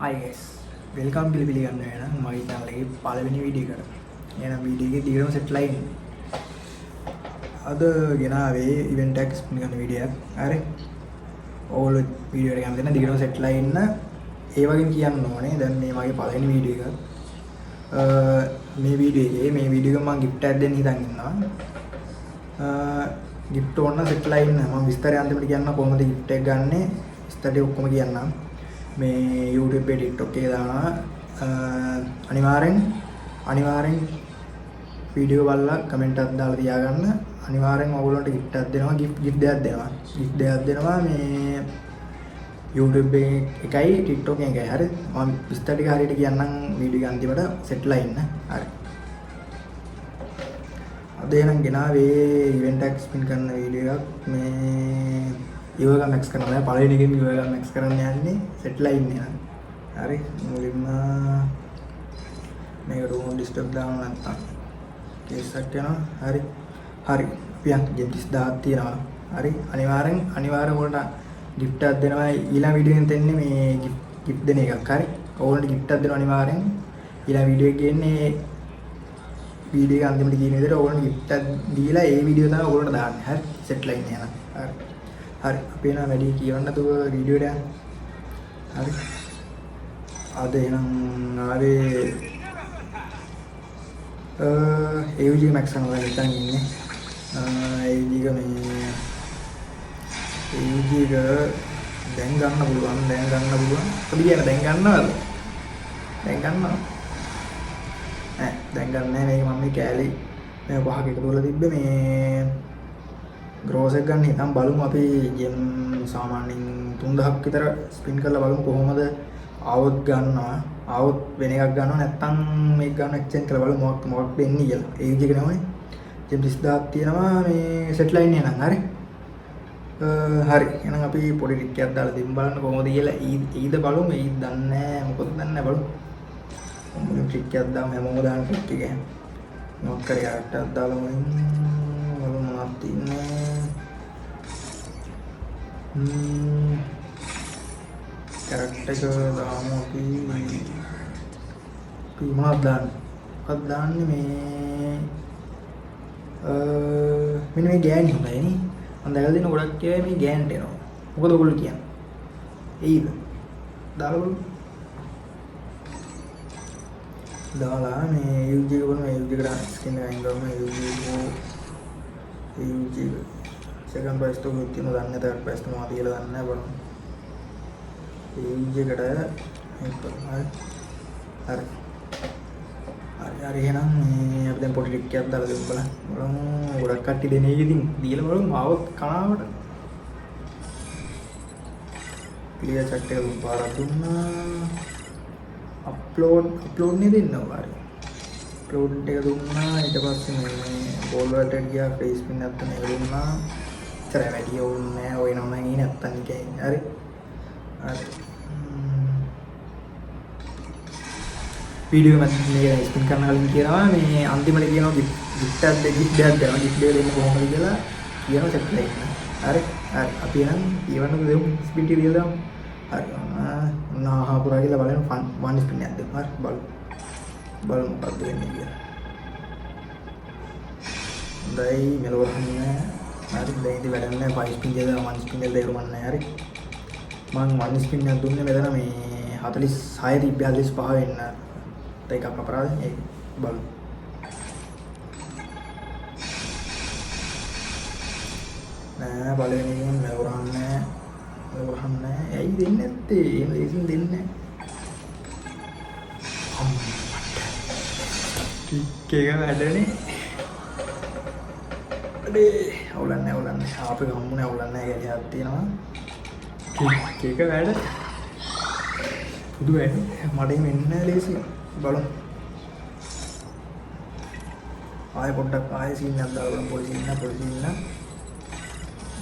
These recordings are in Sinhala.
Hi guys, welcome to පිළිගන්න වෙන මගේ channel එකේ පළවෙනි වීඩියෝ එකට. එහෙනම් වීඩියෝ එකේ දිගටම සෙට් ලයින්. අද ගෙනාවේ event එකක් ස්පින් කරන වීඩියෝ එකක්. හරි. ඕගොල්ලෝ වීඩියෝ එක ගන්න දෙන්න දිගටම සෙට් ලයින් ඉන්න. ඒ වගේම කියන්න ඕනේ දැන් මේ මගේ පළවෙනි වීඩියෝ එක. මේ වීඩියෝ එක මම gift එකක් දෙන්න හිතන් ඉන්නවා. gift ඕන නම් සෙට් ලයින් ඉන්න. මම විස්තරය අන්තිමට කියන්න කොහොමද gift එක ගන්නෙ. විස්තරය ඔක්කොම කියන්නම්. මේ YouTube එකේ TikTok එකේ දානවා අනිවාර්යෙන් වීඩියෝ බලලා කමෙන්ට් එකක් දාලා තියාගන්න අනිවාර්යෙන් ඔයගොල්ලන්ට gift එකක් දෙනවා gift දෙකක් දෙනවා මේ YouTube එකයි TikTok එකයි හරි මම විස්තර ටික හරියට කියන්නම් වීඩියෝ එක අන්තිමට සෙට්ලා ඉන්න හරි අද එනම් ගෙනාවේ event එක ස්පින් කරන වීඩියෝ එකක් මේ yoga max කරනවා පළවෙනි එකෙන් yoga max කරන්න යන්නේ සෙට්ලා ඉන්නේ නම් හරි මුලින්ම මේක room disturb දාන්න නැත්තම් කේස් එකක් යනවා හරි පියන් game 30000ක් තියෙනවා හරි අනිවාර්යෙන් ඔයාලට gift එකක් දෙනවා ඊළඟ වීඩියෝ එකෙන් දෙන්නේ මේ gift දෙන එකක් හරි ඔයාලට gift එකක් දෙනවා අනිවාර්යෙන් ඊළඟ වීඩියෝ එකේ ගේන්නේ වීඩියෝ එක අන්තිමට කියන විදිහට ඔයාලට gift එකක් දීලා ඒ වීඩියෝ තමයි ඔයාලට දාන්නේ හරි සෙට්ලා ඉන්නේ නම් හරි අපි එනවා වැඩි කියවන්න නැතුව වීඩියෝ එක හරි අද එනම් ආවේ AUG max කරනවා හිතන් ඉන්නේ AUG එක මේ AUG එක දැන් ගන්න පුළුවන් අපි කියන දැන් ගන්නවද දැන් ගන්න නෑ මේක මම මේ කෑලි මේ පහක එකතු කරලා තිබ්බේ මේ ග්‍රෝස් එක ගන්න හිතන් බලමු අපි ජෙම් සාමාන්‍යයෙන් 3000ක් විතර ස්පින් කරලා බලමු කොහොමද ආවොත් ගන්නවා ආවොත් වෙන එකක් ගන්නවා නැත්නම් මේක ගන්න එක්ස්චේන්ජ් කරලා බලමු මොකක් වෙන්නේ කියලා ඒ විදිහට නෝනේ ජෙම් 30000ක් තියෙනවා මේ සෙට් ලයින් එක නම් හරි එහෙනම් අපි පොඩි ටික් එකක් දාලා දෙමු බලන්න කොහොමද කියලා ඊද බලමු ඊද දන්නේ නැහැ මොකද දන්නේ නැහැ බලමු මොකද ටික් එකක් දාමු හැමෝම දාන ටික් එක මොකක් කරේ එකක් දාලා බලමු මොනවද තියන්නේ character එක දාමු අපි මොනවද දාන්නේ මේ මෙන්න මේ ගෑණි හොඳයි නේ මම දැකලා දින ගොඩක් අය මේ ගෑන්ට එනවා මොකද ඔයගොල්ලෝ කියන්නේ එයිද දාලා බලමු දාලා මේ UG එක බලමු UG එකට ස්කින් එකෙන් ගමු UG second price to තියෙන දන්නේ third price to මොකද කියලා දන්නේ නැහැ බලමු UG එකට හරි එහෙනම් මේ අපි දැන් පොඩි ටික් එකක් දාලා දෙමු බලමු ගොඩක් කට්ටිය දෙන එක ඉතින් දීලා බලමු ආවොත් කනාවට ක්ලියර් චැට් එක පාරක් දුන්නා අප්ලෝඩ් නේ දෙන්න ඕවාරි අප්ලෝඩ් එක දුන්නා ඊට පස්සේ මේ බෝල් වලට ගියා ෆේස් පින් නැත්තම් ඒක දුන්නා ඉතර වැඩි ඕනේ ඔය නම නේ නැත්තම් කියන්නේ හරි වීඩියෝ එකක් ස්පින් කරන කලින් කියනවා මේ අන්තිමට කියනවා gift එකක් දෙනවා gift එක දෙන්න කොහොමද කියලා කියනවා සෙට් ලයින් හරි අපි නම් ඊවන්න දෙමු ස්පින් ටික දීලා දාමු හරි නාහා පුරා කියලා බලමු වන් ස්පින් එකක් දෙමු හරි බලමු මොකක්ද වෙන්නේ කියලා හොඳයි මෙලොවන්නේ හරි දැන් ඉතින් වැඩක් නැහැ 5 ස්පින් එකක් දාලා 1 ස්පින් එකක් දෙකම නැහැ හරි මම 1 ස්පින් එකක් දුන්නේ මෙතන මේ 46 තිබ්බ 45 වෙන්න එකක් අපරාධ ඒක බලමු නෑ බලවෙන එකෙන් මෙවරන්නේ ඇයි දෙන්නේ නැත්තේ එහෙම ලේසියෙන් දෙන්නේ ටික් එක වැඩනේ අඩේ අවුලන්නේ ආපේ ගම්මුනේ අවුලන්නේ ගැලියක් තියෙනවා ටික් එක වැඩ පුදු වැඩ මඩේ මෙන්න ලේසියෙන් බලමු ආයෙ පොඩ්ඩක් ආයෙ සීන් එකක් දාලා බලමු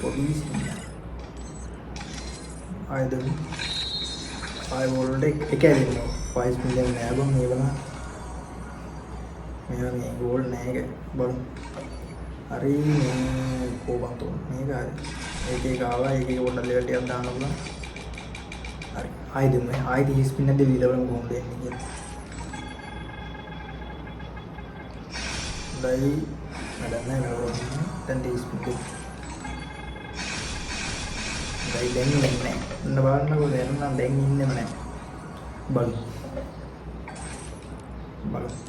පොඩි සීන් ආයෙ දෙමු ආයෙ වෝල්ට එක ඇවිල්ලා 5 මිලියන් නෑ බං මේ බලන්න මේ ගෝල් නෑ එක බලමු හරි මේ කොබන්තෝ මේක හරි ඒකේ ආවා ඒකේ පොඩ්ඩක් ලෙවල් ටිකක් දාන්න පුළුවන් හරි ආයෙ දෙමු ආයෙ 30 ස්පින් එකක් දෙවිලා බලමු කොහොමද එන්නේ කියලා. හොඳයි වැඩක් නැහැ නේද? දැන් 30 ස්පින් දෙමු. හොඳයි දැන් ඉන්නේ නැහැ. ඔන්න බලන්නකෝ දැන් නම් දැන් ඉන්නෙම නැහැ. බලමු. බලමු.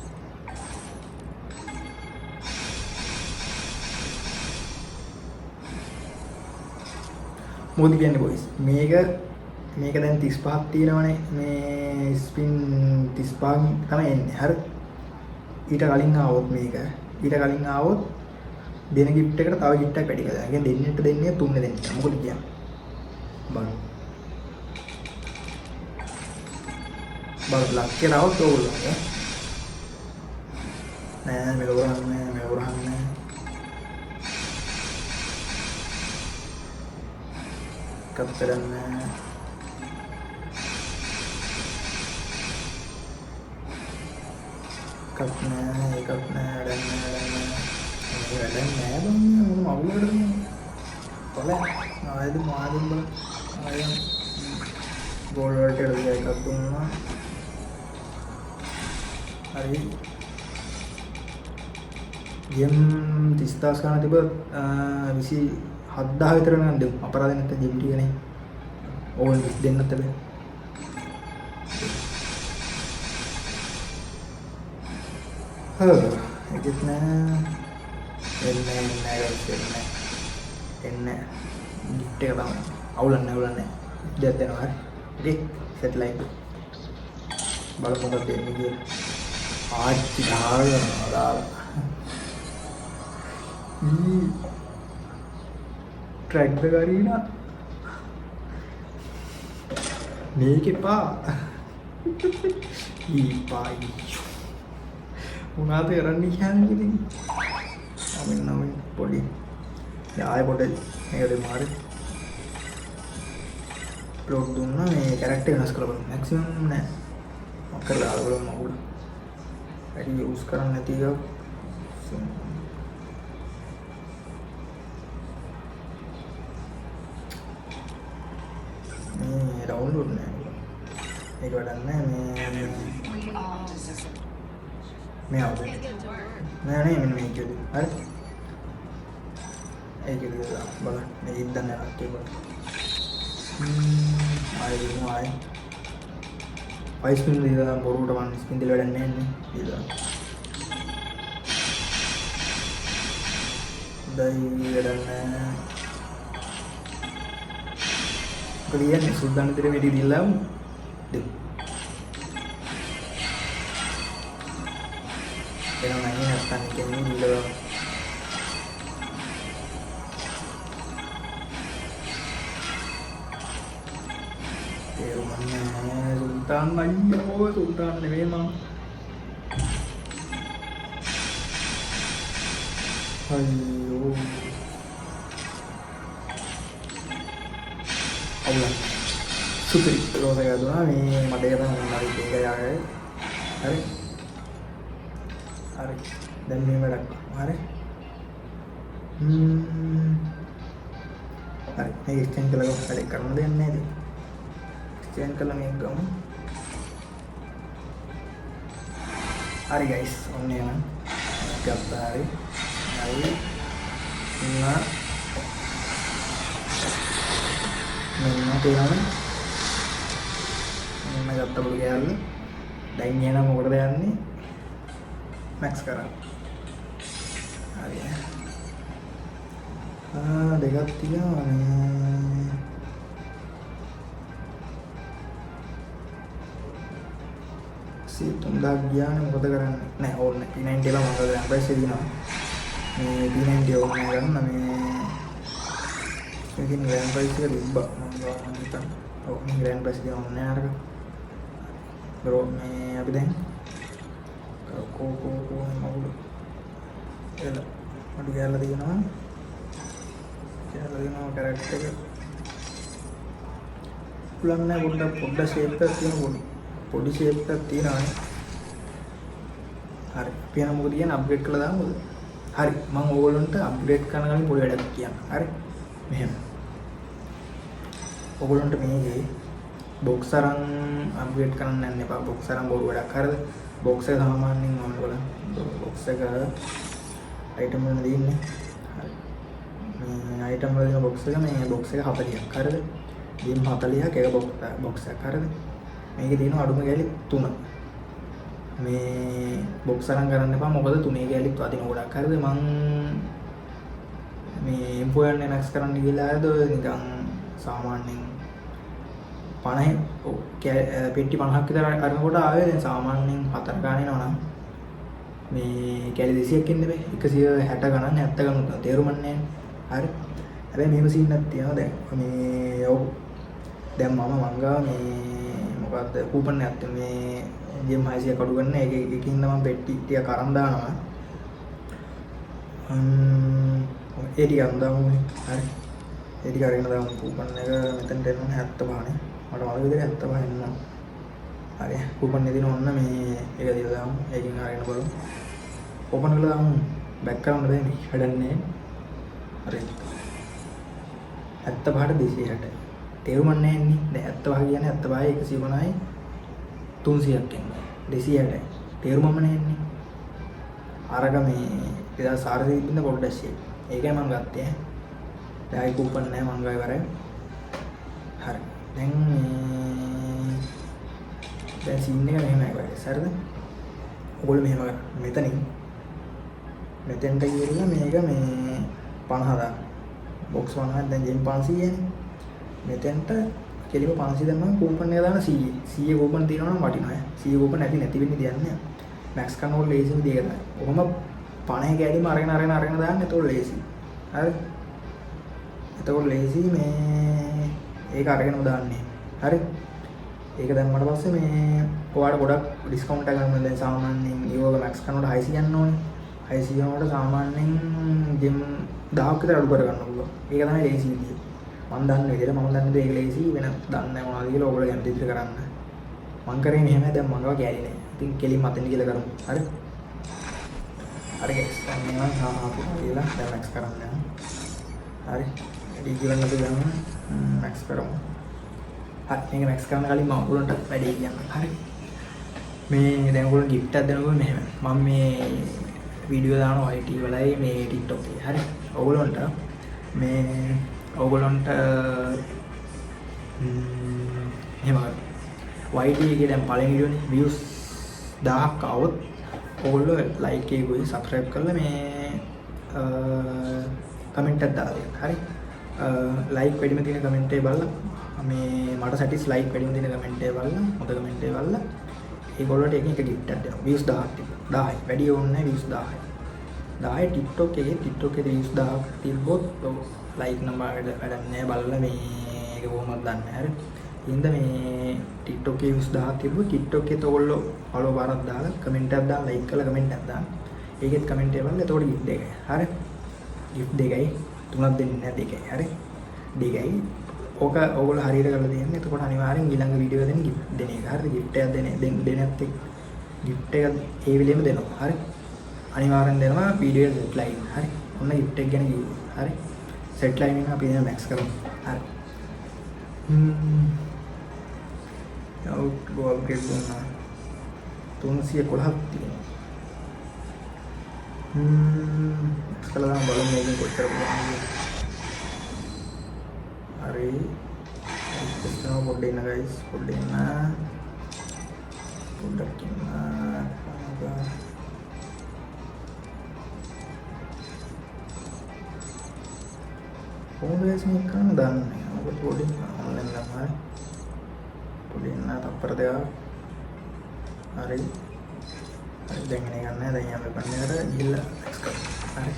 මොකද කියන්නේ බොයිස් මේක දැන් 35ක් තියෙනවනේ මේ ස්පින් 35ක් තමයි එන්නේ හරි ඊට කලින් ආවොත් මේක ඊට කලින් ආවොත් දෙන ගිෆ්ට් එකට තව ගිෆ්ට් එකක් වැඩි කරලා. ඒ කියන්නේ දෙන්නෙට දෙන්නේ තුන්නේ දෙන්නේ. මොකද කියන්නේ? බලන්න. බලන්න ලක් කියලා આવොත් ඕගොල්ලෝ නෑ මේක කරන්නේ කප්පරන්න එකක් නෑ වැඩක් නෑ බං මොන මවුලකටද කොල ආයෙත් මාදින් බල ආයෙත් ගෝල් වලට එකක් දුන්නා හරි ගේම් 30000 ගන්න තිබ්බ 27000 විතර නම් දෙමු අපරාධ නැත්නම් ජීම් ටිකනේ ඕල් දෙන්නත් බෑ ඒකත් නෑ එන්නේ ගිෆ්ට් එක තමයි අවුලන්නේ දෙයක් දෙනවා හරි ඕකේ සෙට්ලයිට් බලමු මොකද දෙන්නේ කියලා ආච්චි දාලා ट्रैक पे गाड़ी ना මේක එපා ඊපායි උනාද කරන්නේ කියන්නේ ඉතින් නමින් පොඩි ආයෙ පොඩි මේක දෙමු හරි ප්ලොට් දුන්නා මේ කැරක්ටර් වෙනස් කරලා බලමු මැක්සිමම් නෑ මම කරලා බලමු අවුල වැඩි යූස් කරන්නේ නැති එක මේ ඩවුන්ලෝඩ් නෑ ඒක වැඩක් නෑ මේ આવුද නෑ මෙන්න මේක හරි ඒක දිහා බලන්න මේ ඉඳන් යනවා කියලා ආයෙ වයිස් ස්පින් දිහා බොරුවට වන්න ස්පින් දෙල වැඩක් නෑ නේ දිහා දයි වැඩක් නෑ කලියන්නේ සුද්දාන දෙර මෙඩි දිල්ලාම දෙමු එනවා නෑ නැත්තම් කියන්නේ දිල්ලා Sultan ayo Sultan nih memang ayo Allah super kalau saya tuh nih madera menarik tiga ya hari dan ini mereka hari hari ini exchange kalau ada karena dia nih exchange kalau nih kamu hari guys onnya gabta hari nah තියෙනවනේ මම ගත්ත බුළු කෑල්ල දැන් එන මොකටද යන්නේ මැක්ස් කරා හරි දෙකක් තියෙනවනේ තුන්දාක් ගියානේ මොකද කරන්නේ නෑ ඕනේ P90 එක මම ගන්න ප්‍රයිස් එක දිනවා මේ P90 ඕනේ ගන්න මේ ඉතින් ග්‍රෑන්ඩ් ප්‍රයිස් එක තිබ්බා මම හිතන්නේ ඔව් මේ ග්‍රෑන්ඩ් ප්‍රයිස් එක ඕනේ නෑ අරක බ්‍රෝ මේ අපි දැන් කෝ මගුල එල මඩු ගෑල්ලා තියෙනවා කැරක්ටර් එක පුළුවන් නෑ පොඩ්ඩක් ෂේප් එකක් තියෙනවා පොඩි ෂේප් එකක් තියෙනවානේ හරි අපි යන මොකද කියන්නේ අප්ග්‍රේඩ් කරලා දාමුද හරි මම ඕගොල්ලන්ට අප්ග්‍රේඩ් කරන කලින් පොඩි වැඩක් කියන්න හරි මෙහෙම ඕගොල්ලන්ට මේකේ බොක්ස් අරන් අප්ග්‍රේඩ් කරන්න යන්න එපා. බොක්ස් අරන් බොරු වැඩක්. හරිද? බොක්ස් එක සාමාන්‍යයෙන් ඕන බලන්න. බොක්ස් එක අයිටම් වල දෙන්නේ. හරි. මේ අයිටම් වල දෙන බොක්ස් එක මේ බොක්ස් එක 40ක්. හරිද? ගේම් 40ක් එක බොක්ස් එකක්. හරිද? මේකේ තියෙන අඩුම කැලි 3. මේ බොක්ස් අරන් කරන්න එපා. මොකද 3 කැලිත් වදින ගොඩක්. හරිද? මං මේ M4 NX කරන්න ගිහලා ආද නිකන් සාමාන්‍යයෙන් 50 පෙට්ටි 50ක් විතර අරනකොට ආවේ දැන් සාමාන්‍යයෙන් 4 ගාන එනවා නම් මේ කැලි 200ක් ඉන්න බෑ 160 ගණන් 70 ගණන් තේරුම් නැහැ හරි හැබැයි මෙහෙම සීන් එකක් තියෙනවා දැන් මේ ඔව් දැන් මම මංගා මේ මොකද්ද කූපන් එකක් තියෙන මේ ජෙම් 600ක් අඩු ගන්න එකකින් නම් පෙට්ටි ටික අරන් දානවා ඒ ටික අරන් දාමු හරි ඒ ටික අරගෙන දාමු කූපන් එක මෙතනට එන්න 75 නේ මට වල විදිහට 75 එන්න හරි කූපන් එක දින ඔන්න මේ එක දීලා දාමු ඒකෙන් අරගෙන බලමු ඕපන් කරලා දාමු බෑක් කරන්න බෑ මේ වැඩන්නේ හරි 75ට 260 තේරුම් නැහැ නේ දැන් 75 කියන්නේ 75 150යි 300ක් එන්නේ 260 තේරුමම නැන්නේ අරග මේ 2000 ඉන්න පොඩ්ඩක් ඒකයි මම ගත්තේ දැන් කූපන් නැහැ මං ගාවේ වරේ හරි දැන් දැන් සීන් එක මෙහෙමයි වගේ හරිද ඔයගොල්ලෝ මෙහෙම මෙතනින් මෙතෙන්ට ගිහිල්ලා මේක මේ 50 දාන්න බොක්ස් 50 දැන් ජෙම් 500 නේ මෙතෙන්ට කෙලිම 500 දැම්මම කූපන් එක දාන 100 100 කූපන් තියෙනවා නම් වටිනවා 100 කූපන් නැති වෙන්නේ දෙන්නේ මැක්ස් කනෝල් ලේසි විදිය කරනවා කොහොම 50 කැඩීම අරගෙන දාන්න එතකොට ලේසි හරි එතකොට ලේසි මේ ඒක අරගෙනම දාන්නේ හරි ඒක දැම්මට පස්සේ මේ ඔයාලට ගොඩක් ඩිස්කවුන්ට් එකක් ගන්න දැන් සාමාන්‍යයෙන් ඊවෝග මැක්ස් කනෝට 600 යන්න ඕනේ 600 යනකොට සාමාන්‍යයෙන් ජෙම් 1000ක් විතර අඩු කර ගන්න පුළුවන් ඒක තමයි ලේසි විදිය මම දන්න විදිහට මම දන්න දේ ඒක ලේසි වෙන දන්නේ නැහැ මොනවද කියලා ඔයගොල්ලෝ ගැන ඉදිරි කරන්න මං කරේ මෙහෙමයි දැන් මං ගාව කැලේ නෑ ඉතින් කෙලින් මතෙන් කියලා කරමු හරි හරි ගයිස් දැන් මේවා සාමාපු කියලා දැන් මැක්ස් කරන්න යනවා හරි එඩි කියලා අපි ගන්න මැක්ස් කරමු හරි මේක මැක්ස් කරන කලින් මම ඔයගොල්ලන්ට වැඩේ කියන්න හරි මේ දැන් ඔයගොල්ලෝ gift එකක් දෙනකොට මෙහෙම මම මේ වීඩියෝ දානවා IT වලයි මේ TikTok එකේ හරි ඔයගොල්ලන්ට මේ ඔයගොල්ලන්ට එහෙම YT එකේ දැන් පළවෙනි වීඩියෝනේ views 1000ක් આવොත් ඔයගොල්ලෝ like එකකුයි subscribe කරලා මේ කමෙන්ට් එකක් දාලා දෙන්න. හරි. like වැඩිම තියෙන කමෙන්ට් එක බලලා මේ මට සැටිස් like වැඩිම තියෙන කමෙන්ට් එක බලලා හොඳ කමෙන්ට් එක බලලා ඒගොල්ලෝට එක gift එකක් දෙනවා. views 1000ක් තිබ්බා. 1000යි. වැඩි ඕනේ නැහැ views 1000යි. 1000යි TikTok එකේ views 1000ක් තිබ්බොත් like නම් වැඩක් නැහැ බලලා මේක කොහොමද දන්නේ. හරි. ඉතින් මේ TikTok එකේ views 1000ක් තිබ්බොත් TikTok එකේ ඔයගොල්ලෝ follow බාරක් දාලා කමෙන්ට් එකක් දාලා like කරලා කමෙන්ට් එකක් දාන්න. ඒකෙත් කමෙන්ට් එක බලලා එතකොට gift එකයි. හරි. gift දෙකයි තුනක් දෙන්නේ නැහැ දෙකයි. හරි. දෙකයි. ඕක ඔයගොල්ලෝ හරියට කරලා දෙන්න. එතකොට අනිවාර්යෙන් ඊළඟ වීඩියෝ එකෙන් gift දෙන එක. හරිද? gift එකක් දෙන්නත් එක්ක gift එක ඒ වෙලෙම දෙනවා. හරි. අනිවාර්යෙන් දෙනවා වීඩියෝ එක set line. හරි. ඔන්න gift එක ගැන කිව්වා. හරි. set line එක අපි දැන් max කරමු. හරි. ගෝල් කෙරුණා 311ක් තියෙනවා කලදාම බලමු මේකෙන් කොච්චර පුළුවන්ද හරි ඉස්සෙල්ලා පොඩ්ඩක් ඉන්න ගයිස් පොඩ්ඩක් ඉන්න කොහොමද මේක කරන්න දන්නේ මොකද පොඩ්ඩක් ඔන්ලයින් ගන්න හරි ඉන්න තප්පර දෙකක් හරි හරි දැන් එන්නේ ගන්න දැන් යන්න පන්නේකට ගිහිල්ලා එක්ස් කරමු හරි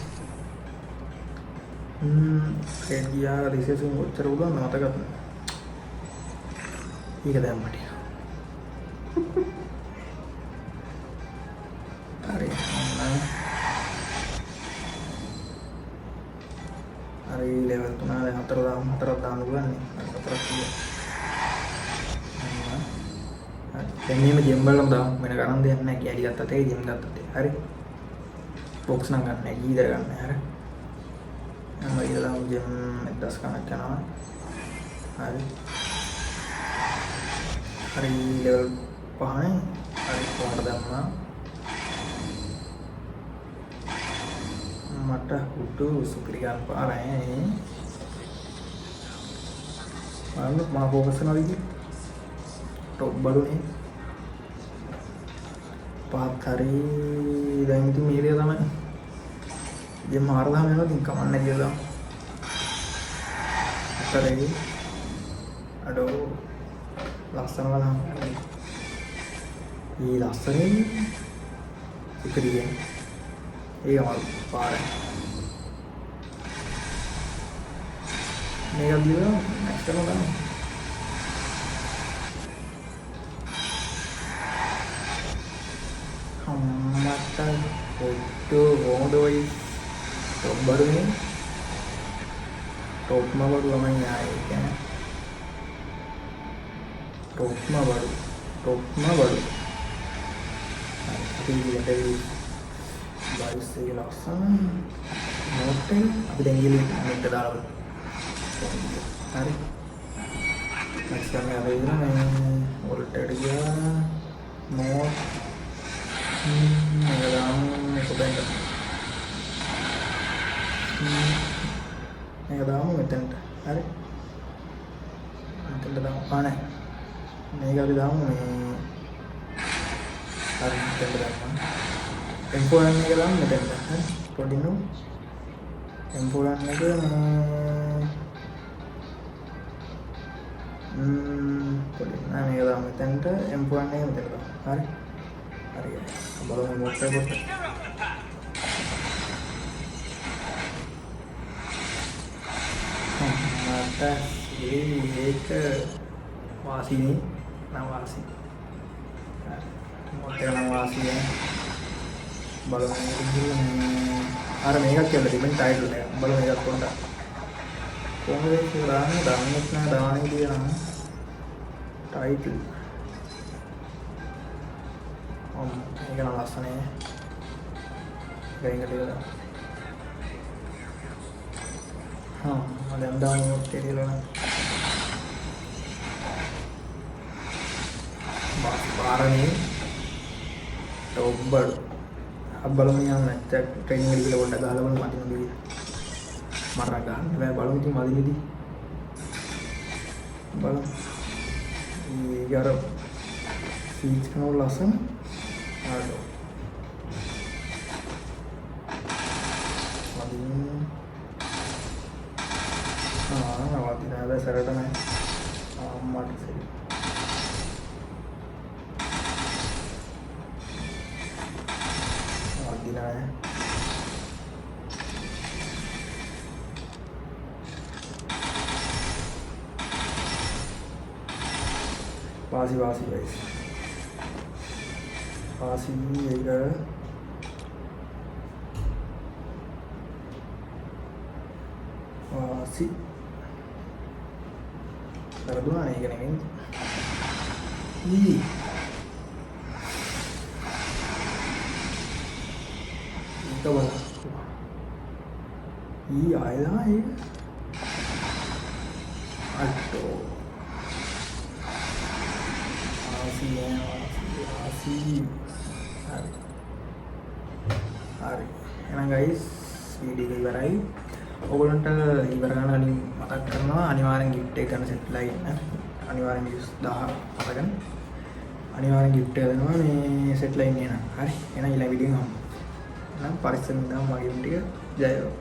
ඒ ගියා රිසර්ච් කොච්චර උගම මතකත් ඒක දැන් මට හරි හරි ලෙවල් 3 දැන් 4ක් දාන්න පුළුවන් නේ 4ක් තියෙනවා දැන් මේම ජෙම් වලම දාමු වෙන ගණන් දෙයක් නැහැ කැලි ගත්තත් ඒ ජෙම් ගත්තත් හරි බොක්ස් නම් ගන්න නැහැ කීදර ගන්න නැහැ හරි මම ඊළඟ ජෙම් 1000 කණක් යනවා හරි හරි ලෙවල් 5නේ. හරි කොහොමද දැම්මා. මට හුටු සුපිරි ගන්න පාරයි. මම ફોකස් කරනවා විදිහ. ටොප් බඩුනේ. පහත් හරි දැන් ඉතින් මේ විදිහ තමයි. ඉතින් මාරදාම වෙනවා ඉතින් කමන්නේ කියලා. අතරේ අඩෝ ලස්සන බලන්න. ඊ ලස්සනේ ඉතිරිය. ඒකම පාරයි. මේක දිනවා නැක්ටම ගන්න. මට පොට්ටු හොඳයි. ටොප් බඩුනේ. ටොප්ම බඩුවම න්යායයි කියන්නේ. ටොප්ම බඩු. අපි ඉතින් බයිස් එක ලස්සන නෝට්ෙන් අපි දැන් ගිහලා මෙන්න දාලා හරි next time අපි ඉන්න මේ වලට ගියා නෝට් නේදම් කොබෙන්ට නේදම් මෙතනට හරි මෙතනට දාමු ආනේ මේක අපි දාමු මේ හරි මෙතනට දාමු M4 එක දාමු මෙතනට හරි පොඩින් නෝ M4 එක පොඩින් මේක දාමු මෙතනට M4 එක මෙතනට දාමු හරි හරි බලමු මොකක්ද මට ඒක වාසිනේ නම් වාසි මොකක්ද නම් වාසිය බලමු අර මේකක් කියලා තිබෙන ටයිටල් එක බලමු මේකත් පොඩ්ඩක් කොහොමද ඒක දාන්නේ දාන්නෙත් නෑ දාන්නේ කියලා ටයිටල් මේක නම් ලස්සනේ ගයින්කට කියලා දැන් දාමු කියලා පාරනේ ටොප් බඩු බලමු යන්න නැත්නම් ට්‍රේනින් එක කියලා පොඩ්ඩක් ගහලා බලමු මදිනද කියලා මරණ ගන්න බෑ බලමු ඉතින් මදිනේදී බලමු ඊ අර සීට් කනෝ ලස්සන ආඩෝ මදින නවතින සරට නෑ අම්මට සරි නෑ වාසි guys වාසි එක වාසි කරදුනා නේ ඒක නෙමෙයි coba iya lah ya aduh masih hari enak guys video ibarai ඔයගොල්ලන්ට ඉවර ගන්න අනිත් මතක් කරනවා අනිවාර්යෙන් gift එක ගන්න set ලා ඉන්න අනිවාර්යෙන් 1000 මතකන අනිවාර්යෙන් gift එක දෙනවා මේ set ලා ඉන්නේ නේද හරි එහෙනම් ඊළඟ වීඩියෝ එක නම් පරිස්සමෙන් ඉඳන් මගේ ටික ජය වේවා